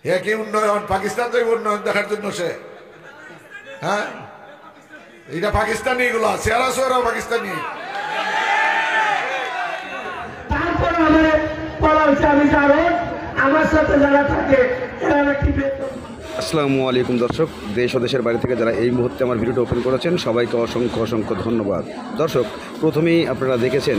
হে কি উন্নয়ন? পাকিস্তান তো উন্নয়ন দেখার জন্য সে, হ্যাঁ, এটা পাকিস্তানি, এগুলো চেহারা চেহারা পাকিস্তানি। তারপর আমার বলা হচ্ছে আমি যাবো, আমার সাথে যারা থাকে এরা কি বেতন। আসসালামু আলাইকুম দর্শক, দেশ ও দেশের বাইরে থেকে যারা এই মুহূর্তে আমার ভিডিওটা ওপেন করেছেন সবাইকে অসংখ্য অসংখ্য ধন্যবাদ। দর্শক, প্রথমেই আপনারা দেখেছেন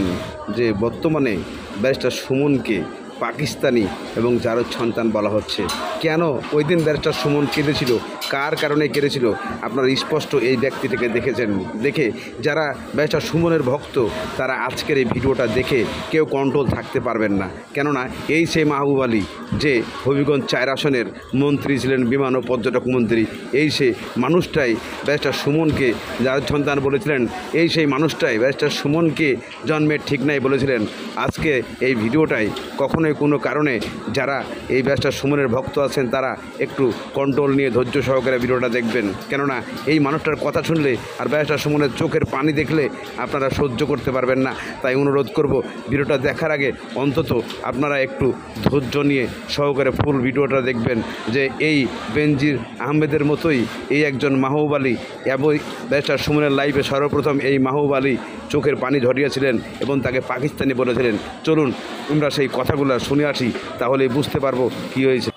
যে বর্তমানে ব্যারিস্টার সুমনকে পাকিস্তানি এবং জারজ সন্তান বলা হচ্ছে। কেন ওই দিন ব্যারিস্টার সুমন কেঁদেছিল, কার কারণে কেঁদেছিল, আপনারা স্পষ্ট এই ব্যক্তিটাকে দেখেছেন। দেখে যারা ব্যারিস্টার সুমনের ভক্ত তারা আজকের এই ভিডিওটা দেখে কেউ কন্ট্রোল থাকতে পারবেন না। কেননা এই সেই মাহবুব আলী যে হবিগঞ্জ 4 আসনের মন্ত্রী ছিলেন, বিমান ও পর্যটক মন্ত্রী, এই সেই মানুষটাই ব্যারিস্টার সুমনকে জারজ সন্তান বলেছিলেন। এই সেই মানুষটাই ব্যারিস্টার সুমনকে জন্মের ঠিক নাই বলেছিলেন। আজকে এই ভিডিওটাই কখনোই কোনো কারণে যারা এই ব্যারিস্টার সুমনের ভক্ত আছেন তারা একটু কন্ট্রোল নিয়ে ধৈর্য সহকারে ভিডিওটা দেখবেন। কেননা এই মানুষটার কথা শুনলে আর ব্যারিস্টার সুমনের চোখের পানি দেখলে আপনারা সহ্য করতে পারবেন না। তাই অনুরোধ করব, ভিডিওটা দেখার আগে অন্তত আপনারা একটু ধৈর্য নিয়ে সহকারে ফুল ভিডিওটা দেখবেন যে এই বেনজির আহমেদের মতোই এই একজন মাহবুব আলী এবং ব্যারিস্টার সুমনের লাইভে সর্বপ্রথম এই মাহবুব আলী চোখের পানি ঝরিয়েছিলেন এবং তাকে পাকিস্তানি বলেছিলেন। চলুন আমরা সেই কথাগুলো শুনে আসি, তাহলেই বুঝতে পারবো কি হয়েছে।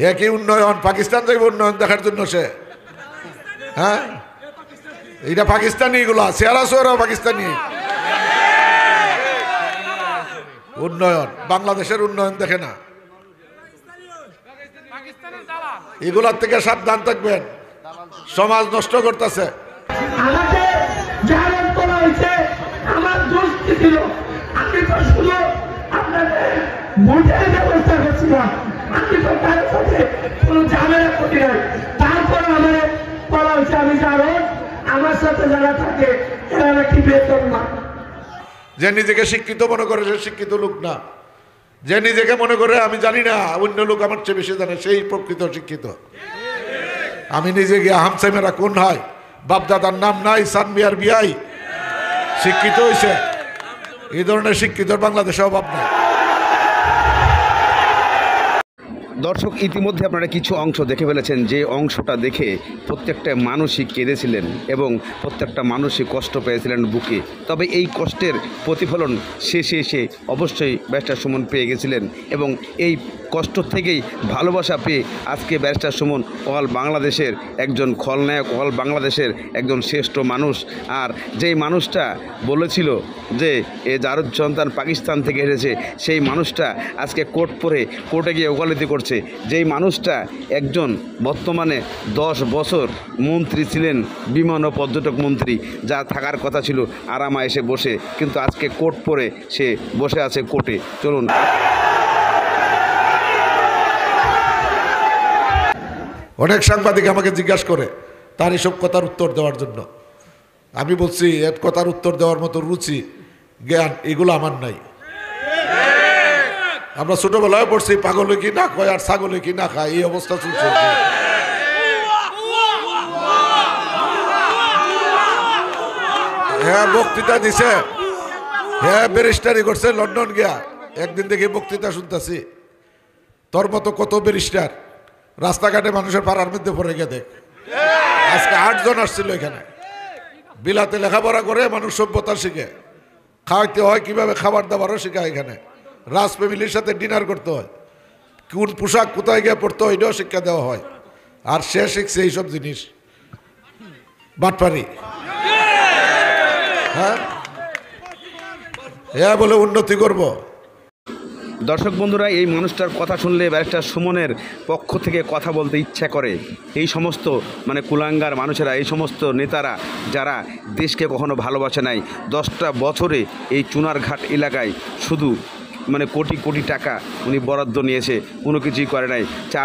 হে কি উন্নয়ন? পাকিস্তান তো উন্নয়ন দেখার জন্য সে, হ্যাঁ, এটা পাকিস্তানি, এগুলো চেহারা চেহারা পাকিস্তানি। উন্নয়ন, বাংলাদেশের উন্নয়ন দেখে না। এগুলার থেকে সাবধান থাকবেন, সমাজ নষ্ট করতেছে। আমাকে যারা তোলা হয়েছে আমার দোষ কি ছিল? আমি তো শুধু আপনাদের ভোটের ব্যবস্থা করছিলাম, আমি তো কারোর সাথে কোনো ঝামেলা করি নাই। তারপর আমার বলা হয়েছে আমি যাবো, আমার সাথে যারা থাকে এরা কি বেতন না। যে নিজেকে শিক্ষিত মনে করে সে শিক্ষিত লোক না। যে নিজেকে মনে করে আমি জানি না, অন্য লোক আমার চেয়ে বেশি জানে, সেই প্রকৃত শিক্ষিত। আমি নিজে গিয়ে হামসাইমেরা কোন হয়, বাপদাদার নাম নাই, সানবিয়ার বিয়াই, শিক্ষিত হয়েছে। এই ধরনের শিক্ষিত বাংলাদেশে অভাব নাই। দর্শক, ইতিমধ্যে আপনারা কিছু অংশ দেখে ফেলেছেন, যে অংশটা দেখে প্রত্যেকটা মানুষই কেঁদেছিলেন এবং প্রত্যেকটা মানুষই কষ্ট পেয়েছিলেন বুকে। তবে এই কষ্টের প্রতিফলন শেষে এসে অবশ্যই ব্যারিস্টার সুমন পেয়ে গেছিলেন এবং এই কষ্ট থেকেই ভালোবাসা পেয়ে আজকে ব্যারিস্টার সুমন অল বাংলাদেশের একজন খলনায়ক, অল বাংলাদেশের একজন শ্রেষ্ঠ মানুষ। আর যেই মানুষটা বলেছিল যে এ জারজ সন্তান পাকিস্তান থেকে এসেছে, সেই মানুষটা আজকে কোর্টে গিয়ে ওকালতি করছে। যেই মানুষটা একজন বর্তমানে 10 বছর মন্ত্রী ছিলেন, বিমান ও পর্যটক মন্ত্রী, যা থাকার কথা ছিল আরামা এসে বসে, কিন্তু আজকে কোর্ট পরে সে বসে আছে কোর্টে। চলুন। অনেক সাংবাদিক আমাকে জিজ্ঞাসা করে তার এসব কথার উত্তর দেওয়ার জন্য। আমি বলছি এর কথার উত্তর দেওয়ার মতো রুচি, জ্ঞান এগুলো আমার নাই। আমরা ছোটবেলায় পড়ছি পাগলে কি না কয় আর ছাগলে কি না খায়, এই অবস্থা চলছে। হ্যাঁ, বক্তৃতা দিছে, হ্যাঁ ব্যারিস্টারি করছে লন্ডন গিয়া। একদিন দেখে বক্তৃতা শুনতেছি, তোর মতো কত ব্যারিস্টার রাস্তাঘাটে মানুষের পাড়ার মধ্যে পড়ে গিয়ে দেখ। আজকে 8 জন আসছিল এখানে, বিলাতে লেখাপড়া করে মানুষ সভ্যতা শিখে, খাওয়াইতে হয় কিভাবে খাবার দাবারও শেখায়। এখানে রাজ ফ্যামিলির সাথে ডিনার করতে হয়, কোন পোশাক কোথায় গিয়ে পড়তে হয় এটাও শিক্ষা দেওয়া হয়। আর সে শিখছে এইসব জিনিস, বাটপারি। হ্যাঁ, হ্যাঁ বলে উন্নতি করব। দর্শক বন্ধুরা, এই মানুষটার কথা শুনলে ব্যারিস্টার সুমনের পক্ষ থেকে কথা বলতে ইচ্ছা করে। এই সমস্ত কুলাঙ্গার মানুষেরা, এই সমস্ত নেতারা যারা দেশকে কখনো ভালোবাসে নাই, 10টা বছরে এই চুনারঘাট এলাকায় শুধু কোটি কোটি টাকা উনি বরাদ্দ নিয়েছে, কোনো কিছুই করে নাই। চা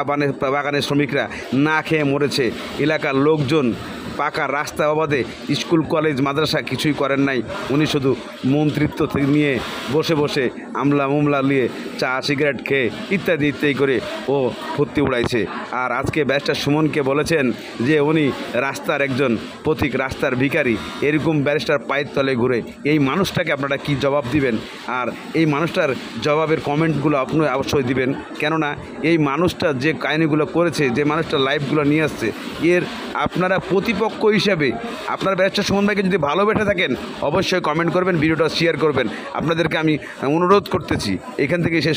বাগানের শ্রমিকরা না খেয়ে মরেছে, এলাকার লোকজন পাকা রাস্তা অবাধে, স্কুল কলেজ মাদ্রাসা কিছুই করেন নাই। উনি শুধু মন্ত্রিত্ব নিয়ে বসে বসে আমলা নিয়ে চা সিগারেট খেয়ে ইত্যাদি ইত্যাদি করে ও ফুর্তি উড়াইছে। আর আজকে ব্যারিস্টার সুমনকে বলেছেন যে উনি রাস্তার একজন পথিক, রাস্তার ভিখারি, এরকম ব্যারিস্টার পায়ের তলে ঘুরে। এই মানুষটাকে আপনারা কি জবাব দিবেন? আর এই মানুষটার জবাবের কমেন্টগুলো আপনি অবশ্যই দিবেন, কেননা এই মানুষটা যে কাহিনিগুলো করেছে, যে মানুষটা লাইভগুলো নিয়ে আসছে, এর আপনারা প্রতিপক্ষ হিসাবে আপনার ব্যারিস্টার সুমন ভাইকে যদি ভালোবেসে থাকেন অবশ্যই কমেন্ট করবেন, ভিডিওটা শেয়ার করবেন। আপনাদেরকে আমি অনুরোধ করতেছি, এখান থেকে শেষ